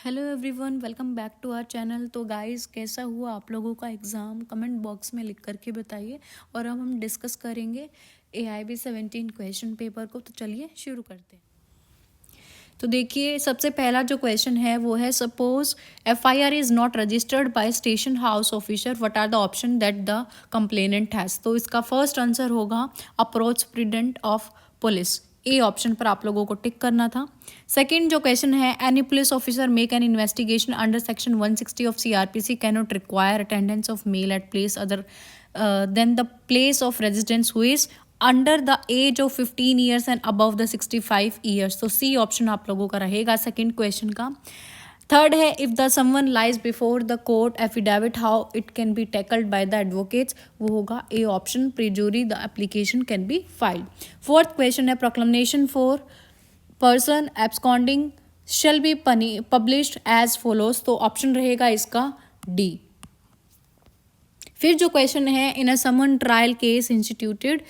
Hello everyone, welcome back to our channel. तो guys, कैसा हुआ आप लोगों का एग्ज़ाम? कमेंट बॉक्स में लिख करके बताइए। और अब हम डिस्कस करेंगे AIB 17 क्वेश्चन पेपर को। तो चलिए शुरू करते हैं। तो देखिए, सबसे पहला जो क्वेश्चन है वो है, suppose FIR is not registered by station house officer, what are the option that the complainant has. तो इसका फर्स्ट आंसर होगा approach president of police. A option पर आप लोगों को टिक करना था। सेकंड जो क्वेश्चन है, any police officer make an investigation under section 160 of CRPC can not require attendance of male at place other than the place of residence who is under the age of 15 years and above the 65 years. तो C option आप लोगों का रहेगा second question का। Third है, if the someone lies before the court affidavit how it can be tackled by the advocates, वो होगा A option, perjury the application can be filed. Fourth question है, proclamation for person absconding shall be published as follows. तो option रहेगा इसका D. फिर जो question है, in a summon trial case instituted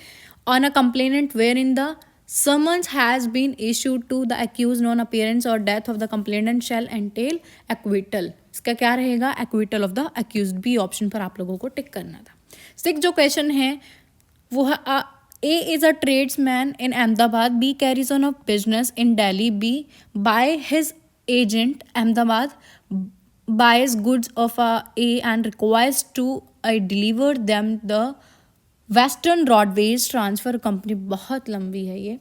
on a complainant where in the summons has been issued to the accused non appearance or death of the complainant shall entail acquittal। इसका क्या रहेगा? acquittal of the accused। B option पर आप लोगों को tick करना था। Six जो क्वेश्चन है वो है, A is a tradesman in Ahmedabad, B carries on a business in Delhi, B by his agent Ahmedabad buys goods of A and requires to deliver them the western roadways transfer company, बहुत लंबी है ये,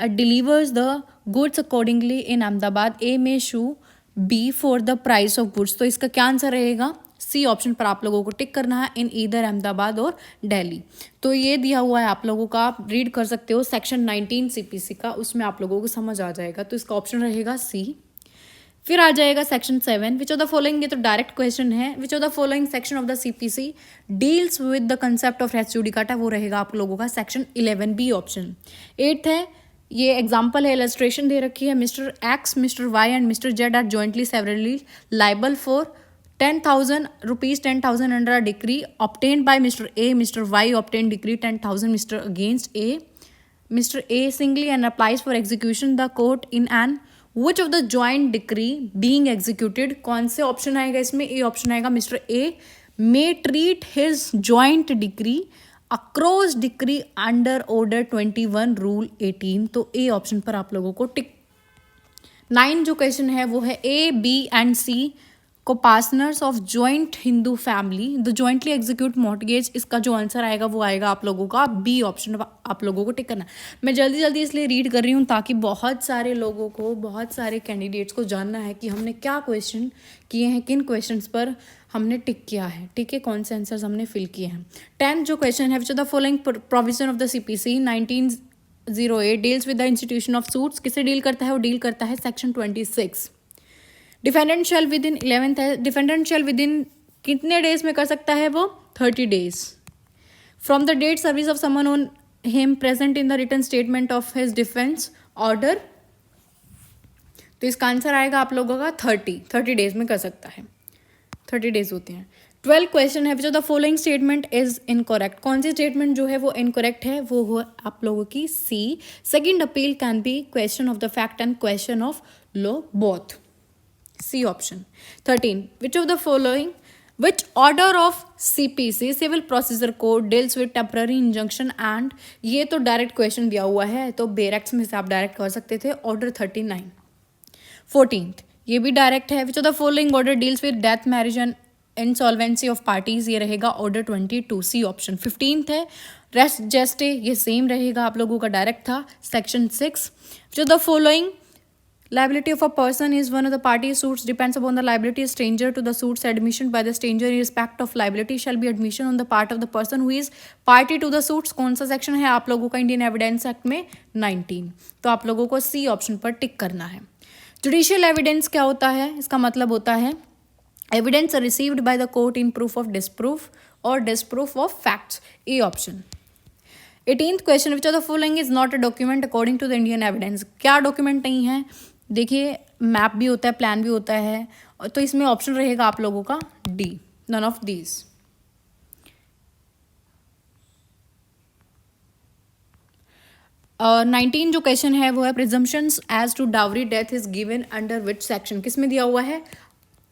delivers the goods accordingly in Ahmedabad, A में sue, B for the price of goods. तो इसका क्या answer रहेगा? C option पर आप लोगों को टिक करना है, इन ईदर अहमदाबाद और दिल्ली। तो ये दिया हुआ है आप लोगों का, आप रीड कर सकते हो सेक्शन 19 CPC का, उसमें आप लोगों को समझ आ जाएगा। तो इसका ऑप्शन रहेगा सी। फिर आ जाएगा section 7, which of the following, ये तो डायरेक्ट क्वेश्चन है, which of the following section of the CPC deals with the concept of res judicata, वो रहेगा आप लोगों का सेक्शन 11 बी ऑप्शन। 8th है, ये एग्जाम्पल है, इलस्ट्रेशन दे रखी है, Mr X, Mr Y and Mr Z are jointly severally liable for 10,000 rupees 10,000 under a decree obtained by Mr. A. Mr. Y obtained decree 10,000 Mr. against A. Mr. A singly and applies for execution the court in an which of the joint decree being executed। कौन से option आएगा इसमें? A option आएगा, mister A may treat his joint decree across decree under order 21 rule 18। तो A option पर आप लोगों को टिक। 9 जो क्वेश्चन है वो है, A, B एंड C को partners of joint Hindu family the jointly execute mortgage. इसका जो आंसर आएगा वो आएगा आप लोगों का बी ऑप्शन, आप लोगों को टिक करना। मैं जल्दी जल्दी इसलिए रीड कर रही हूँ ताकि बहुत सारे लोगों को, बहुत सारे कैंडिडेट्स को जानना है कि हमने क्या क्वेश्चन किए हैं, किन क्वेश्चंस पर हमने टिक किया है, ठीक है, कौन से आंसर्स हमने फिल किए हैं। 10th जो क्वेश्चन है, which of the following provision of the CPC 1908 deals with the institution of suits, किसे डील करता है? वो डील करता है section 26। Defendant shall within 11th है, डिफेंडेंट शेल विद इन कितने डेज में कर सकता है वो? 30 days from the date service of summon on him present in the written statement of his defence order. तो इसका आंसर आएगा आप लोगों का 30 डेज में कर सकता है, 30 डेज होते हैं। 12th क्वेश्चन है, which of the following statement is incorrect. कौन सी स्टेटमेंट जो है वो इनकरेक्ट है? वो हो आप लोगों की C, second appeal can be question of the fact and question of law both, C option. 13, which of the following, which order of CPC civil procedure code deals with temporary injunction and, ये तो direct question दिया हुआ है तो बेरेक्ट्स में से आप direct कर सकते थे, ऑर्डर 39। 14th, ये भी डायरेक्ट है, which of the following order deals with death, marriage and insolvency of parties, ये रहेगा ऑर्डर 22, सी ऑप्शन। 15th है, रेस्ट जेस्टे, ये सेम रहेगा, आप लोगों का डायरेक्ट था, section 6। Which of the following liability of a person is one of the parties suits depends upon the liability of stranger to the suits admission by the stranger in respect of liability shall be admission on the part of the person who is party to the suits। कौन सा section है आप लोगों का Indian evidence act में? 19। तो आप लोगों को सी ऑप्शन पर टिक करना है। जुडिशियल एविडेंस क्या होता है? इसका मतलब होता है evidence received by the court in proof of disproof और disproof of facts, A option. 18th question, which of the following is not a document according to the Indian Evidence. क्या डॉक्यूमेंट नहीं है? देखिए, मैप भी होता है, प्लान भी होता है, तो इसमें ऑप्शन रहेगा आप लोगों का डी, नन ऑफ दीज। 19 जो क्वेश्चन है वो है presumptions as to dowry death is given under which section, किस में दिया हुआ है,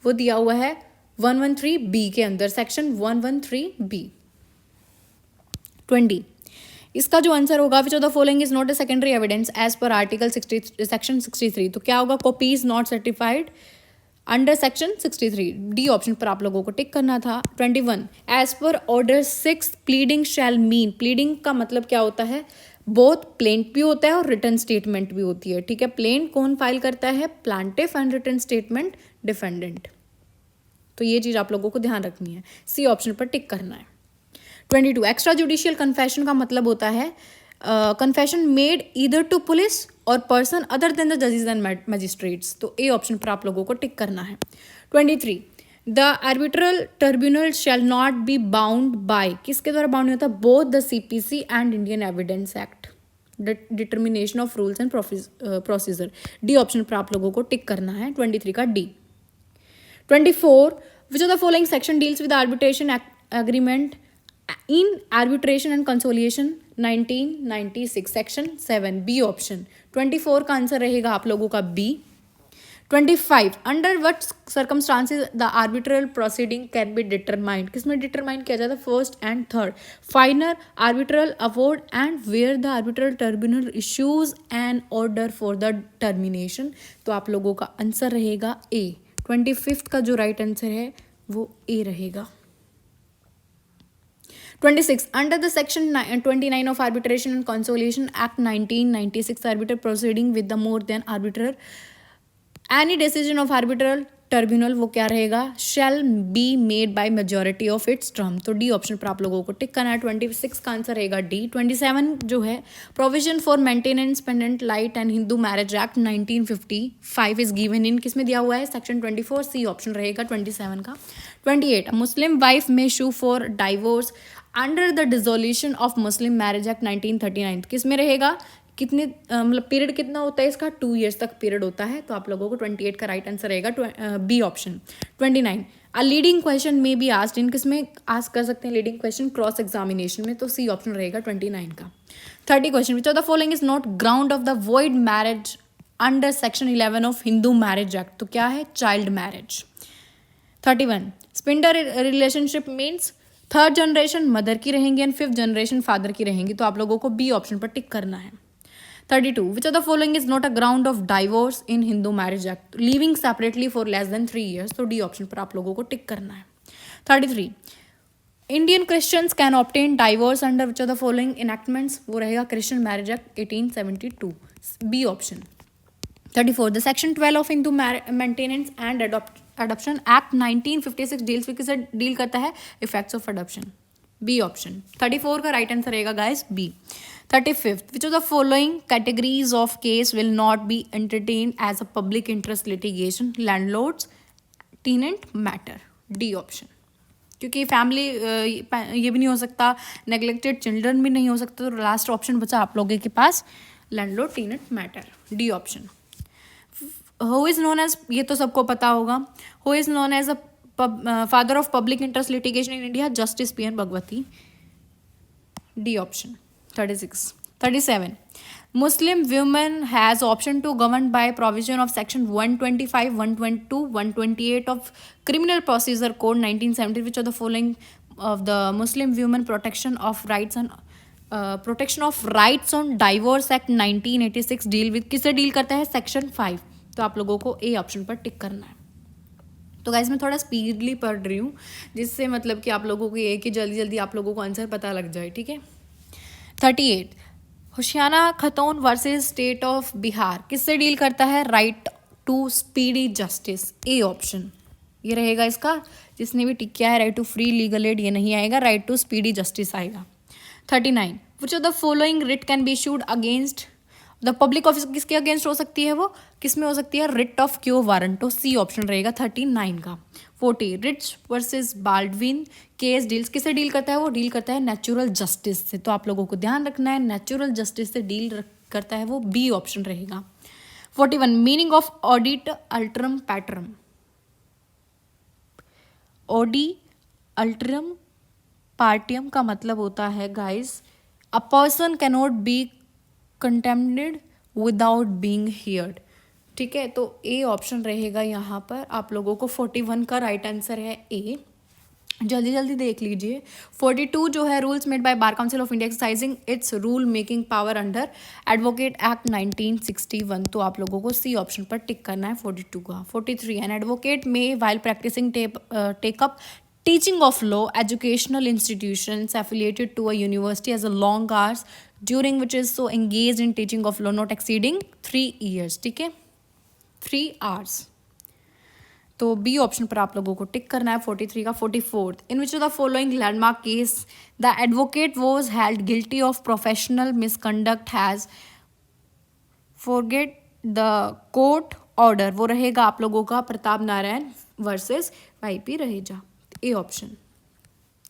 वो दिया हुआ है 113B के अंदर, सेक्शन 113B। 20 इसका जो आंसर होगा which of the following is not a secondary evidence as per article 60 section 63, तो क्या होगा, copy is not certified under section 63, D option पर आप लोगों को टिक करना था। 21 एज पर ऑर्डर 6 प्लीडिंग शैल मीन, प्लीडिंग का मतलब क्या होता है, बोथ प्लेंट भी होता है और रिटर्न स्टेटमेंट भी होती है, ठीक है। प्लेंट कौन फाइल करता है, plaintiff, and return statement defendant, तो ये चीज आप लोगों को ध्यान रखनी है, सी ऑप्शन पर टिक करना है। 22 एक्स्ट्रा जुडिशियल कन्फेशन का मतलब होता है confession made either to police और पर्सन अदर देन द जजेस एंड मैजिस्ट्रेट्स, तो ए ऑप्शन पर आप लोगों को टिक करना है। 23 the arbitral tribunal shall not be bound by, किसके द्वारा बाउंड होता है, both the CPC and Indian evidence act, determination of rules and procedure, D option पर आप लोगों को टिक करना है 23 का D. 24 which of the following section deals with the arbitration agreement in arbitration and conciliation 1996, section 7, B option। 24 का answer रहेगा आप लोगों का B। 25 under what circumstances the arbitral proceeding can be determined, किसमें डिटरमाइन किया जाता है, first and third, final arbitral award and where the arbitral tribunal issues an order for the termination, तो आप लोगों का आंसर रहेगा ए। 25 का जो राइट आंसर है वो ए रहेगा। 26 under the section 29 of arbitration and conciliation act 1996, arbitral proceeding with the more than arbitral any decision of arbitral tribunal, वो क्या रहेगा, shall be made by majority of its term, तो D option पर आप लोगों को tick करना है। 26 का आंसर रहेगा डी। 27 जो है provision for maintenance pendant light and Hindu marriage act 1955 is given in, किसमें दिया हुआ है, सेक्शन 24, सी ऑप्शन रहेगा 27 का। 28 मुस्लिम वाइफ में sue for divorce under the dissolution of Muslim marriage act 1939, किस में रहेगा, कितने मतलब पीरियड कितना होता है इसका, 2 years तक पीरियड होता है, तो आप लोगों को 28 का राइट आंसर रहेगा B option. 29 a leading question में बी आस्क्ड इन, किसमें आस्क कर सकते हैं लीडिंग क्वेश्चन, क्रॉस एग्जामिनेशन में, तो सी ऑप्शन रहेगा 29 का। 30 question which of the following is not ground of the void marriage under section 11 of Hindu marriage act, तो क्या है, child marriage. 31 sapinda relationship means third generation mother की रहेंगी एंड 5th जनरेशन फादर की रहेंगी, तो आप लोगों को बी ऑप्शन पर टिक करना है। 32 which of the following is not a ground of divorce in Hindu marriage act, living separately for less than 3 years, तो डी ऑप्शन पर आप लोगों को टिक करना है। 33 Indian Christians can obtain divorce under which of the following enactments, वो रहेगा Christian marriage act 1872, B option. 34 the section 12 of Hindu maintenance and adoption act 1956 deals with, किसे डील करता है, effects of adoption, B option. 34 का right answer रहेगा guys B. 35 which of the following categories of case will not be entertain as a public interest litigation, landlords, tenant matter, D option, क्योंकि family ये भी नहीं हो सकता, neglected children भी नहीं हो सकता, तो लास्ट ऑप्शन बचा आप लोगों के पास landlord tenant matter, D option. Who is known as, ये तो सबको पता होगा, who is known as a father of public interest litigation in India, Justice PN Bhagwati, D option. 36 37 Muslim women has option to govern by provision of section 125, 122, 128 of Criminal Procedure Code 1970, which are the following of the Muslim women protection of rights and protection of rights on divorce act 1986 deal with, किससे deal करता है, section 5, तो आप लोगों को ए option पर टिक करना है। तो गाइज मैं थोड़ा स्पीडली पढ़ रही हूँ, जिससे मतलब कि आप लोगों को ये कि जल्दी जल्दी आप लोगों को आंसर पता लग जाए, ठीक है। 38 Hussainara Khatoon versus state of Bihar, किससे डील करता है, right to speedy justice, A option, ये रहेगा इसका, जिसने भी टिक किया है right to free legal aid, ये नहीं आएगा, राइट टू स्पीडी जस्टिस आएगा। 39 which of the following writ can be issued against the public office, किसके अगेंस्ट हो सकती है वो, किसमें हो सकती है, writ of quo warranto, C option रहेगा 39 का। 40 Ridge versus Baldwin case deals, किससे डील करता है, वो डील करता है नेचुरल जस्टिस से, तो आप लोगों को ध्यान रखना है नेचुरल जस्टिस से डील करता है वो, बी ऑप्शन रहेगा। 41 meaning of audi alteram partem, audi alteram partem का मतलब होता है guys, a person cannot be contempted without being heard. ठीक है, तो ए ऑप्शन रहेगा यहाँ पर आप लोगों को। 41 का राइट आंसर है ए। जल्दी जल्दी देख लीजिए। 42 जो है, rules made by bar council of India exercising it's rule making power under advocate act 1961। तो आप लोगों को सी ऑप्शन पर टिक करना है 42 का। 43 an advocate may while practising take up teaching of law educational institutions affiliated to a university as a long hours during which is so engaged in teaching of law not exceeding 3 years। ठीक है, 3 hours। तो B option पर आप लोगों को tick करना है 43 का। 44 in which of the following landmark case the advocate was held guilty of professional misconduct has forget the court order. वो रहेगा आप लोगों का Pratap Narayan versus YP Raheja. A option.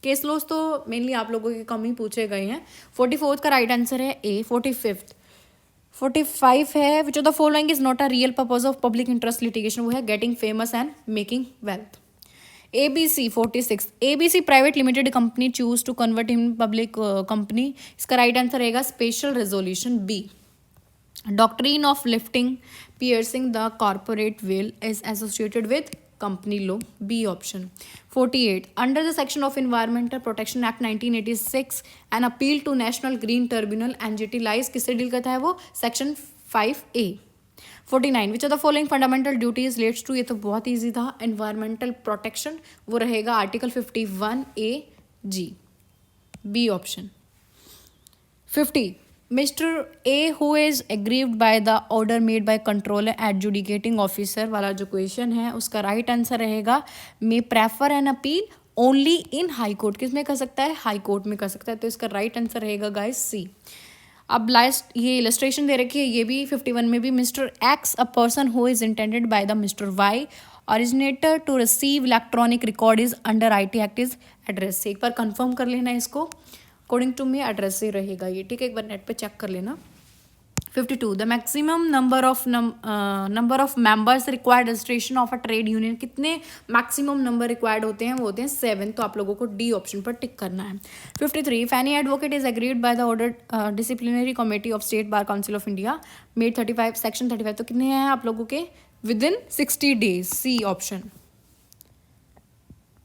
Case laws तो मेनली आप लोगों के कम ही पूछे गए हैं। 44 का राइट आंसर है ए। 45 है which of the following is not a real purpose of public interest litigation. वो है getting famous and making wealth. ABC 46 ABC private limited company choose to convert in public company. इसका right answer रहेगा special resolution B. Doctrine of lifting piercing the corporate veil is associated with company law. B option. 48 under the section of environmental protection act 1986 an appeal to national green tribunal NGT lies. किससे deal करता है वो? Section 5A। 49 which are the following fundamental duties relates to. ये तो बहुत easy था, environmental protection. वो रहेगा article 51A(G)। B option. 50 Mr. A who is aggrieved by the order made by controller adjudicating officer वाला जो क्वेश्चन है उसका राइट आंसर रहेगा may prefer an appeal only in high court। किस में कर सकता है? हाई कोर्ट में कर सकता है। तो इसका राइट आंसर रहेगा गाइस सी। अब लास्ट ये इलस्ट्रेशन दे रखी है, ये भी 51 में भी। Mister X a person who is intended by the mister Y originator to receive electronic record is under IT act is address से। एक बार कंफर्म कर लेना इसको। अकॉर्डिंग टू मी एड्रेस से रहेगा ये। ठीक है, एक बार नेट पे चेक कर लेना। 52 the maximum number of members required registration of a trade union. कितने मैक्सिमम नंबर रिक्वायर्ड होते हैं? वो होते हैं 7। तो आप लोगों को डी ऑप्शन पर टिक करना है। 53 if any advocate is agreed by the order disciplinary committee of state bar council of India made 35 section 35। तो कितने हैं आप लोगों के? Within 60 days. C option.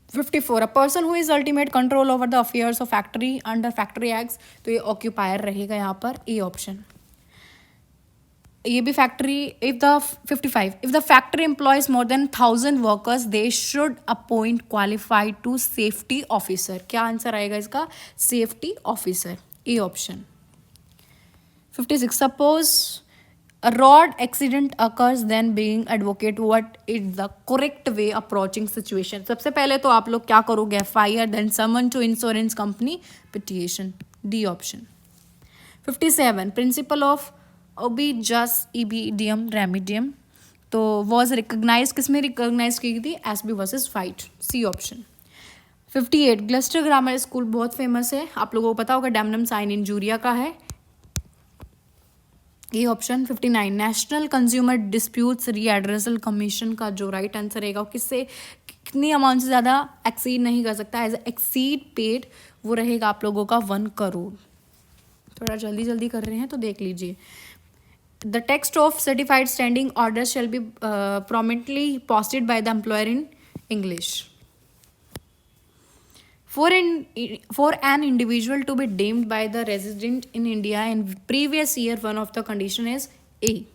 54 a person who is ultimate control over the affairs of factory under factory act. तो ये occupier रहेगा यहाँ पर। A option. ये भी factory. If the 55 if the factory employs more than 1000 workers they should appoint qualified to safety officer. क्या answer आएगा इसका? Safety officer. A option. 56 suppose a road accident occurs then being advocate what is the correct way approaching situation। सबसे पहले तो आप लोग क्या करोगे? FIR then summon to insurance company petition। D option. 57 principle of ubi jus इबीडियम remedium तो was recognise. किस में रिकग्नाइज की गई थी? SB versus fight. C option. 58 Gloucester grammar school बहुत फेमस है, आप लोगों को पता होगा, डैमनम साइन इंजूरिया का है। ये option. 59 national consumer disputes redressal commission का जो राइट आंसर रहेगा किससे कितनी अमाउंट से ज़्यादा एक्सीड नहीं कर सकता एज एक्सीड पेड। वो रहेगा आप लोगों का 1 करोड़। थोड़ा जल्दी जल्दी कर रहे हैं तो देख लीजिए। The text of certified standing order shall be prominently posted by the employer in English। For an individual to be deemed by the resident in India in previous year, one of the condition is A.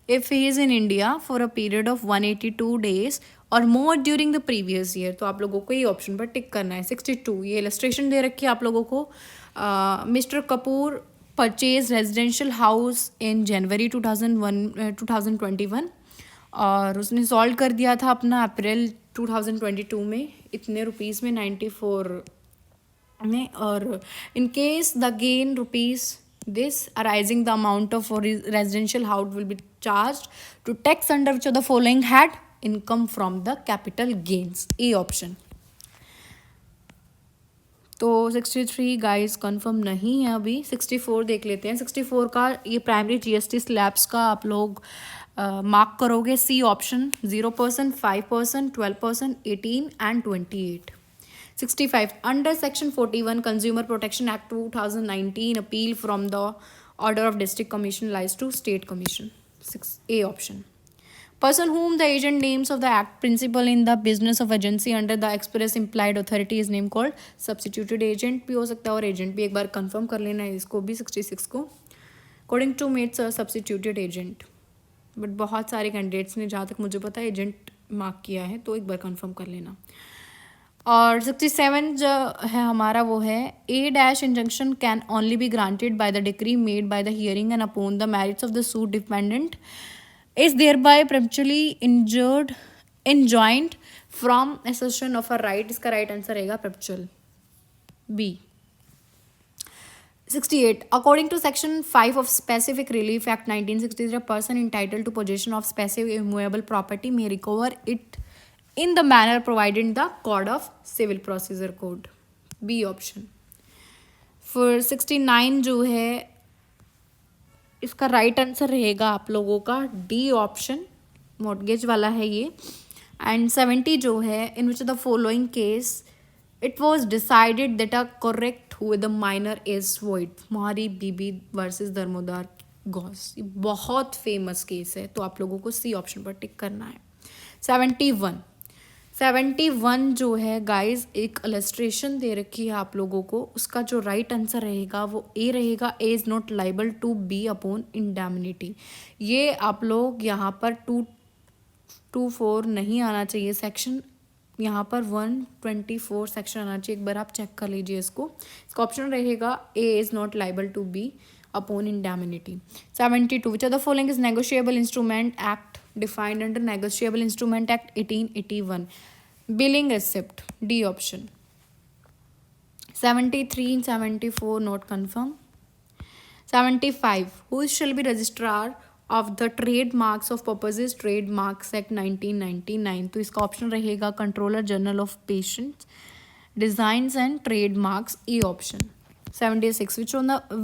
If he is in India for a period of 182 days or more during the previous year। तो आप लोगों को ये option पर टिक करना है। 62 ये illustration दे रखी है आप लोगों को। Mister Kapoor purchase residential house in January 2021 और उसने सॉल्व कर दिया था अपना अप्रैल 2022 में इतने रुपीज़ में 94 में। और in case the gain rupees this arising the amount of residential house will be charge to tax under which of the following head income from the capital gains. A option. तो 63 guys confirm नहीं है अभी। 64 देख लेते हैं। 64 का ये primary GST slabs का आप लोग मार्क करोगे। C option. 0%, 5%, 12%, 18 and 28। 65 under section 41 Consumer Protection Act 2019 appeal from the order of district commission lies to state commission. 6A option. Person whom the agent names of the act principal in the business of agency under the express implied authority is name called substituted agent भी हो सकता है और agent भी एक बार confirm कर लेना है इसको भी 66 को according to mates a substituted agent but बहुत सारे कैंडिडेट्स ने जहाँ तक मुझे पता है एजेंट मार्क किया है तो एक बार कंफर्म कर लेना. और 67 जो है हमारा वो है A dash injunction can only be granted by the decree made by the hearing and upon the merits of the suit dependent is thereby perpetually injured enjoined from assertion of a right. इसका right answer रहेगा perpetual B. 68 according to section 5 of specific relief act 1963 a person entitled to possession of specific immovable property may recover it in the manner provided in the code of civil procedure code. B option. for 69 जो है इसका right answer रहेगा आप लोगों का D option mortgage वाला है ये. एंड 70 जो है in which the following case it was decided that a contract with the minor is void. Mohari Bibi versus Damodar Ghose. ये बहुत फेमस केस है तो आप लोगों को सी ऑप्शन पर टिक करना है. 71 जो है गाइज एक इलस्ट्रेशन दे रखी है आप लोगों को. उसका जो राइट आंसर रहेगा वो ए रहेगा. A is not liable to be upon indemnity. ये आप लोग यहाँ पर 224 नहीं आना चाहिए सेक्शन, यहाँ पर 124 सेक्शन आना चाहिए. एक बार आप चेक कर लीजिए इसको. इसका ऑप्शन रहेगा A is not liable to be upon indemnity. 72 which are the following is negotiable instrument act defined under Negotiable Instrument Act 1881. Billing receipt. D option. 73 and 74 not confirm. 75 who shall be registrar of the trademarks of purposes Trademarks Act 1999. तो इसका option रहेगा Controller General of Patents Designs and Trademarks. E option. 76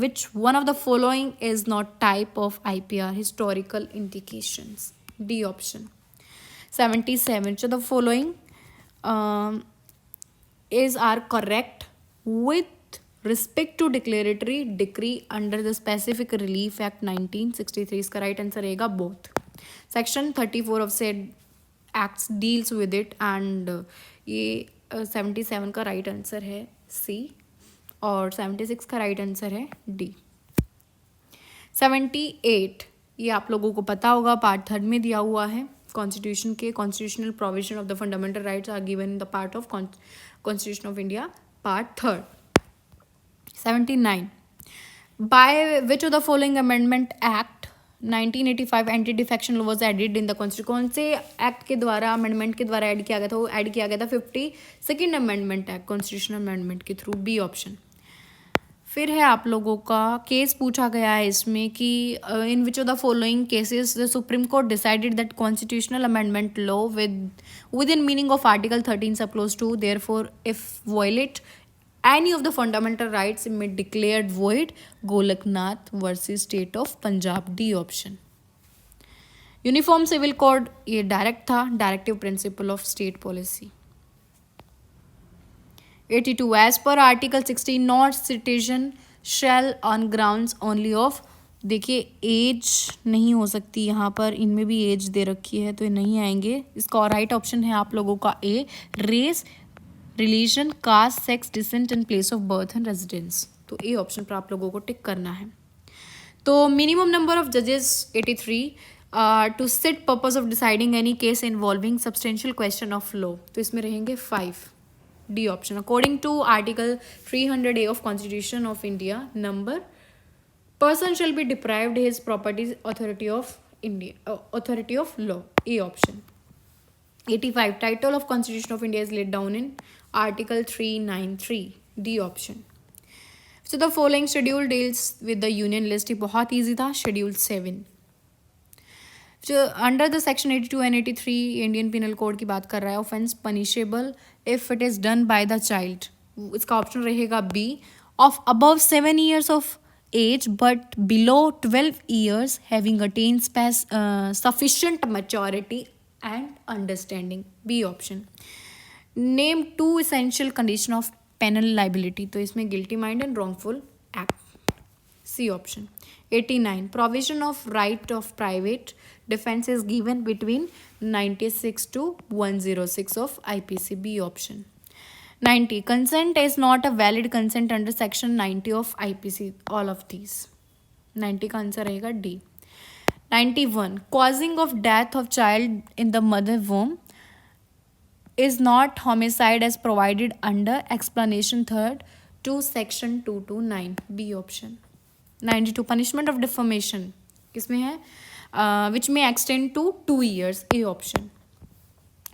which one of the following is not type of IPR? Historical indications. D option. 77 so the following are correct with respect to declaratory decree under the Specific Relief Act 1963. इसका right answer रहेगा both. Section 34 of said acts deals with it and ये 77 का right answer है C और 76 का right answer है D. 78 ये आप लोगों को पता होगा पार्ट 3 में दिया हुआ है. कॉन्स्टिट्यूशन के constitutional provision of the fundamental rights are given in the part of constitution of India part 3. 79 by which of the following amendment act 1985 anti defection law was added in the constitution. कौन से act के द्वारा amendment के द्वारा add किया गया था? वो ऐड किया गया था 52nd amendment act constitutional amendment के थ्रू. B option. फिर है आप लोगों का केस पूछा गया है इसमें कि in which of the following cases the Supreme Court decided that constitutional amendment law within meaning of article 13 sub clause two therefore if violate any of the fundamental rights में declared void. Golaknath versus state of Punjab. D option. Uniform civil code ये direct था, directive principle of state policy. 82 as per article 16 not citizen shall on grounds only of. देखिए as नहीं हो सकती यहाँ पर, इनमें भी एज दे रखी है तो ये नहीं आएंगे. इसका राइट ऑप्शन है आप लोगों का A race religion caste sex descent and place of birth and residence. तो ए ऑप्शन पर आप लोगों को टिक करना है. तो मिनिमम नंबर ऑफ जजेस 83 to sit purpose of deciding any case involving substantial question of law. तो इसमें रहेंगे 5. D option. According to Article 300A of Constitution of India, number person shall be deprived his properties authority of India authority of law. A option. 85 title of Constitution of India is laid down in Article 393. D option. So the following schedule deals with the union list. ये बहुत easy था. Schedule 7. Under the section 82 and 83 Indian penal code की बात कर रहा है. Offence punishable if it is done by the child. इसका option रहेगा B. Of above 7 years of age but below 12 years having attain sufficient maturity and understanding. B option. Name 2 essential condition of penal liability, तो इसमें guilty mind and wrongful act, C option. 89 provision of right of private defence is given between 96 to 106 of IPC, B option. 90 consent is not a valid consent under section 90 of IPC, all of these. 90 का answer रहेगा D. 91 causing of death of child in the mother womb is not homicide as provided under explanation third to section 229, B option. 92 punishment of defamation किसमें है, which may extend to 2 years, A option.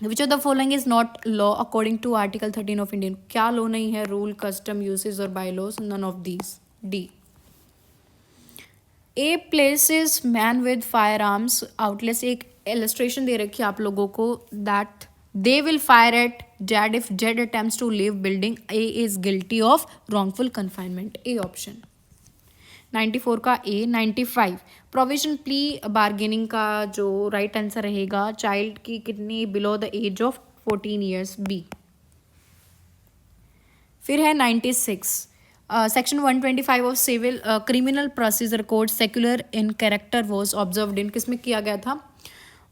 Which of the following is not law according to article 13 of Indian, क्या law नहीं है, rule, custom, uses और bylaws, none of these, D. A places man with firearms outlets, एक illustration दे रखी है आप लोगों को, that they will fire at Jad if Jad attempts to leave building. A is guilty of wrongful confinement, A option. 94 का A. 95 provision plea bargaining का जो right answer रहेगा, चाइल्ड की कितनी below the age of 14 years, B. फिर है 96 section 125 of civil criminal procedure code secular in character was observed in, किसमें किया गया था,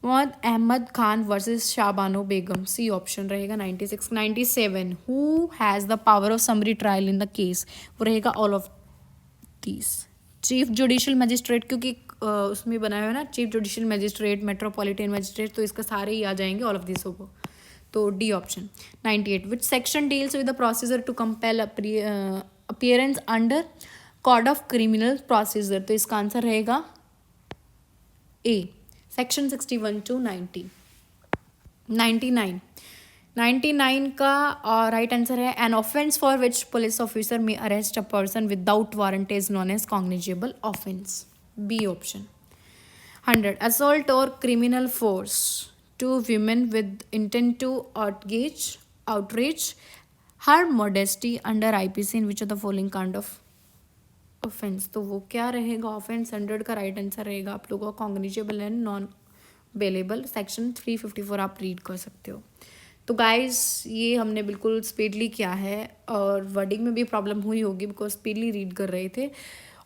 Mohammed Ahmed Khan versus Shah Bano Begum, C option रहेगा 96. 97 who has the power of summary trial in the case, वो रहेगा all of these. Chief judicial magistrate, क्योंकि उसमें बनाया हुआ है ना chief judicial magistrate, metropolitan magistrate, तो इसका सारे ही आ जाएंगे ऑल ऑफ दिस होगा, तो D option. 98 which section deals with the procedure to compel appearance under code of criminal procedure, तो इसका आंसर रहेगा ए, सेक्शन 61 to 90. 99 का राइट आंसर है an offence for which police officer में arrest a person without warrant is known as cognizable offence, B option. 100 assault और criminal force to women with intent to outrage her modesty under IPC in which of the following kind of offense, तो वो क्या रहेगा offence. 100 का right answer रहेगा आप लोगों का cognizable and non bailable, section 354 आप रीड कर सकते हो. तो गाइस ये हमने बिल्कुल स्पीडली किया है और वर्डिंग में भी प्रॉब्लम हुई होगी बिकॉज स्पीडली रीड कर रहे थे.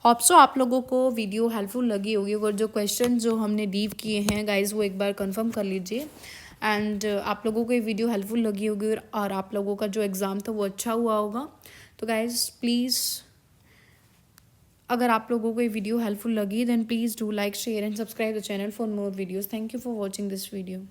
होप्सो आप लोगों को वीडियो हेल्पफुल लगी होगी और जो क्वेश्चन जो हमने लीव किए हैं गाइस वो एक बार कंफर्म कर लीजिए. एंड आप लोगों को ये वीडियो हेल्पफुल लगी होगी और आप लोगों का जो एग्ज़ाम था वो अच्छा हुआ होगा. तो गाइस प्लीज़ अगर आप लोगों को ये वीडियो हेल्पफुल लगी then please do like share and subscribe the channel for more videos. Thank you for watching this video.